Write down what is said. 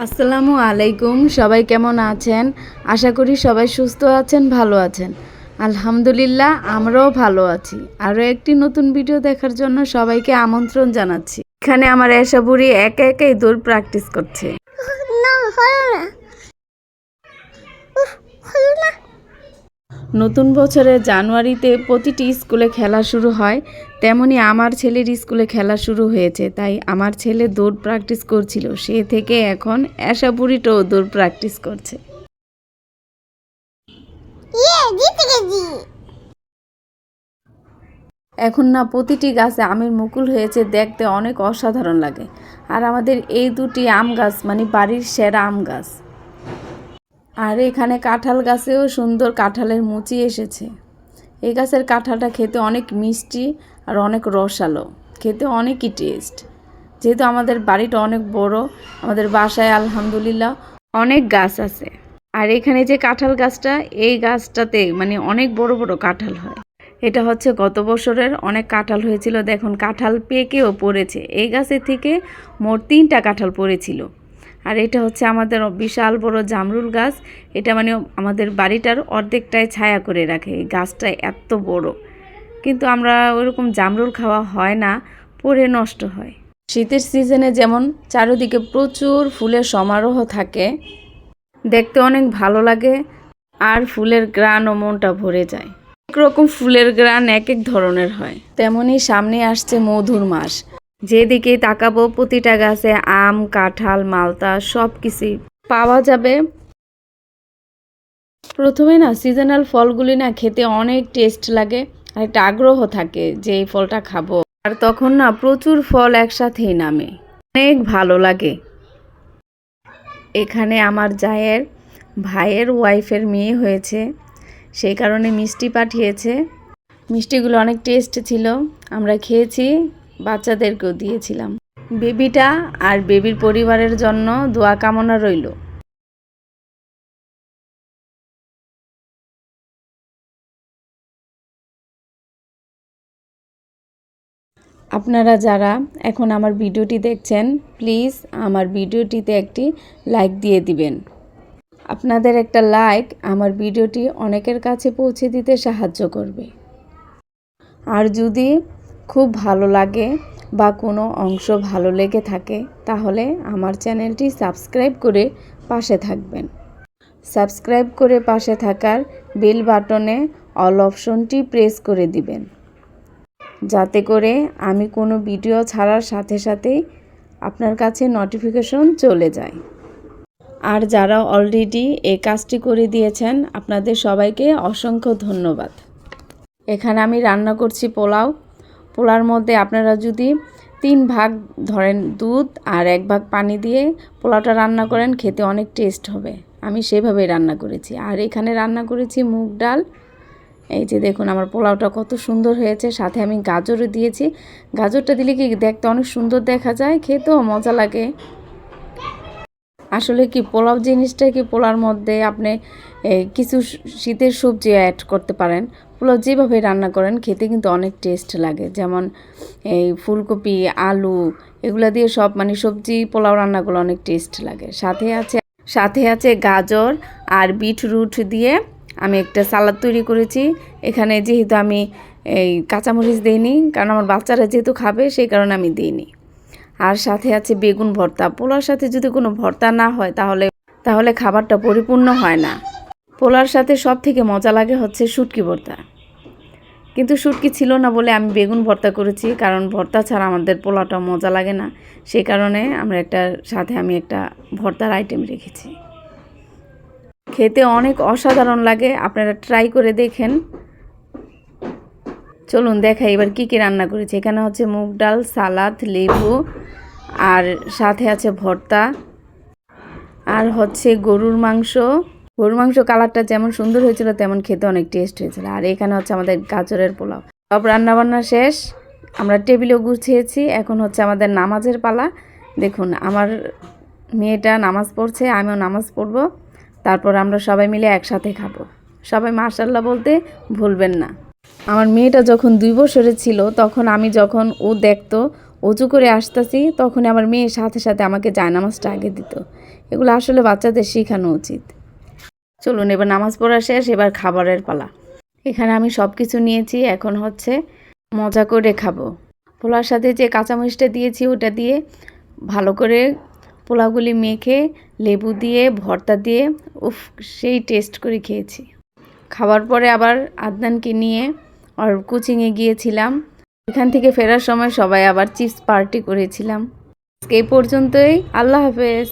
আসসালামু আলাইকুম। সবাই কেমন আছেন? আশা করি সবাই সুস্থ আছেন, ভালো আছেন। আলহামদুলিল্লাহ, আমরাও ভালো আছি। আরও একটি নতুন ভিডিও দেখার জন্য সবাইকে আমন্ত্রণ জানাচ্ছি। এখানে আমার এসা বুড়ি একা একাই দৌড় প্র্যাকটিস করছে। নতুন বছরের জানুয়ারিতে প্রতিটি স্কুলে খেলা শুরু হয়, তেমনি আমার ছেলের স্কুলে খেলা শুরু হয়েছে। তাই আমার ছেলে দৌড় প্র্যাকটিস করছিল, সে থেকে এখন এসা বুড়িটাও দৌড় প্র্যাকটিস করছে। এখন না প্রতিটি গাছে আমের মুকুল হয়েছে, দেখতে অনেক অসাধারণ লাগে। আর আমাদের এই দুটি আম গাছ মানে বাড়ির সেরা আম গাছ। আর এখানে কাঁঠাল গাছেও সুন্দর কাঁঠালের মুচি এসেছে। এই গাছের কাঁঠালটা খেতে অনেক মিষ্টি আর অনেক রসালো, খেতে অনেকই টেস্ট। যেহেতু আমাদের বাড়িটা অনেক বড়, আমাদের বাসায় আলহামদুলিল্লাহ অনেক গাছ আছে। আর এখানে যে কাঁঠাল গাছটা, এই গাছটাতে মানে অনেক বড় বড় কাঁঠাল হয়। এটা হচ্ছে গত বছরের অনেক কাঁঠাল হয়েছিল। দেখুন কাঁঠাল পেকেও পড়েছে। এই গাছের থেকে মোট 3টা কাঁঠাল পড়েছিল। আর এটা হচ্ছে আমাদের বিশাল বড় জামরুল গাছ। এটা মানে আমাদের বাড়িটার অর্ধেকটাই ছায়া করে রাখে। এই গাছটা এত বড়, কিন্তু আমরা ওইরকম জামরুল খাওয়া হয় না, পড়ে নষ্ট হয়। শীতের সিজনে যেমন চারিদিকে প্রচুর ফুলের সমারোহ থাকে, দেখতে অনেক ভালো লাগে। আর ফুলের গ্রান ও মনটা ভরে যায়। এক রকম ফুলের গ্রান এক এক ধরনের হয়। তেমনি সামনে আসছে মধুর মাস। যেদিকেই তাকাবো প্রতিটা গাছে আম, কাঁঠাল, মালতা সব কিছুই পাওয়া যাবে। প্রথমে না সিজনাল ফলগুলি না খেতে অনেক টেস্ট লাগে, আর একটা আগ্রহ থাকে যে এই ফলটা খাবো। আর তখন না প্রচুর ফল একসাথেই নামে, অনেক ভালো লাগে। এখানে আমার জায়ের ভাইয়ের ওয়াইফের মেয়ে হয়েছে, সেই কারণে মিষ্টি পাঠিয়েছে। মিষ্টিগুলো অনেক টেস্ট ছিল, আমরা খেয়েছি, বাচ্চাদেরকেও দিয়েছিলাম। বেবিটা আর বেবির পরিবারের জন্য দোয়া কামনা রইল। আপনারা যারা এখন আমার ভিডিওটি দেখছেন, প্লিজ আমার ভিডিওটিতে একটি লাইক দিয়ে দিবেন। আপনাদের একটা লাইক আমার ভিডিওটি অনেকের কাছে পৌঁছে দিতে সাহায্য করবে। আর যদি খুব ভালো লাগে বা কোনো অংশ ভালো লেগে থাকে, তাহলে আমার চ্যানেলটি সাবস্ক্রাইব করে পাশে থাকবেন। সাবস্ক্রাইব করে পাশে থাকার বেল বাটনে অল অপশনটি প্রেস করে দিবেন, যাতে করে আমি কোনো ভিডিও ছাড়ার সাথে সাথেই আপনার কাছে নোটিফিকেশন চলে যায়। আর যারা অলরেডি এই কাজটি করে দিয়েছেন, আপনাদের সবাইকে অসংখ্য ধন্যবাদ। এখানে আমি রান্না করছি পোলাও। পোলার মধ্যে আপনারা যদি 3 ভাগ ধরেন দুধ আর 1 ভাগ পানি দিয়ে পোলাওটা রান্না করেন, খেতে অনেক টেস্ট হবে। আমি সেভাবেই রান্না করেছি। আর এখানে রান্না করেছি মুগ ডাল। এই যে দেখুন আমার পোলাওটা কত সুন্দর হয়েছে, সাথে আমি গাজরও দিয়েছি। গাজরটা দিলে কি দেখতে অনেক সুন্দর দেখা যায়, খেতেও মজা লাগে। আসলে কি পোলাও জিনিসটা কি, পোলাওর মধ্যে আপনি কিছু শীতের সবজি অ্যাড করতে পারেন। পোলাও যেভাবে রান্না করেন খেতে কিন্তু অনেক টেস্ট লাগে। যেমন এই ফুলকপি, আলু এগুলো দিয়ে সব মানে সবজি পোলাও রান্নাগুলো অনেক টেস্ট লাগে। সাথে আছে গাজর আর বিটরুট দিয়ে আমি একটা সালাদ তৈরি করেছি। এখানে যেহেতু আমি এই কাঁচামরিচ দিইনি, কারণ আমার বাচ্চারা যেহেতু খাবে সেই কারণে আমি দিইনি। আর সাথে আছে বেগুন ভর্তা। পোলাওর সাথে যদি কোনো ভর্তা না হয় তাহলে খাবারটা পরিপূর্ণ হয় না। পোলাওর সাথে সব থেকে মজা লাগে হচ্ছে শুটকি ভর্তা, কিন্তু শুটকি ছিল না বলে আমি বেগুন ভর্তা করেছি, কারণ ভর্তা ছাড়া আমাদের পোলাওটা মজা লাগে না। সেই কারণে আমি একটা ভর্তার আইটেম রেখেছি। খেতে অনেক অসাধারণ লাগে, আপনারা ট্রাই করে দেখেন। চলুন দেখাই এবার কী কী রান্না করেছি। এখানে হচ্ছে মুগ ডাল, সালাদ, লেবু, আর সাথে আছে ভর্তা, আর হচ্ছে গরুর মাংস। গরুর মাংস কালারটা যেমন সুন্দর হয়েছিল, তেমন খেতে অনেক টেস্ট হয়েছিল। আর এখানে হচ্ছে আমাদের গাজরের পোলাও। সব রান্নাবান্না শেষ, আমরা টেবিলেও গুছিয়েছি। এখন হচ্ছে আমাদের নামাজের পালা। দেখুন আমার মেয়েটা নামাজ পড়ছে, আমিও নামাজ পড়ব, তারপর আমরা সবাই মিলে একসাথে খাবো। সবাই মাশাআল্লাহ বলতে ভুলবেন না। আমার মেয়েটা যখন 2 বছরের ছিল, তখন ও দেখতো, ও অজু করে আসতেছি তখনই আমার মেয়ের সাথে সাথে আমাকে জায়নামাজটা আগে দিত। এগুলো আসলে বাচ্চাদের শেখানো উচিত। চলুন এবার নামাজ পড়া শেষ, এবার খাবারের পালা। এখানে আমি সব কিছু নিয়েছি, এখন হচ্ছে মজা করে খাবো। পোলার সাথে যে কাঁচামরিচটা দিয়েছি ওটা দিয়ে ভালো করে পোলাগুলি মেখে লেবু দিয়ে ভর্তা দিয়ে উফ সেই টেস্ট করে খেয়েছি। খাওয়ার পরে আবার আদনানকে নিয়ে আর কোচিংয়ে গিয়েছিলাম। এখান থেকে ফেরার সময় সবাই আবার চিপস পার্টি করেছিলাম। এই পর্যন্তই, আল্লাহ হাফেজ।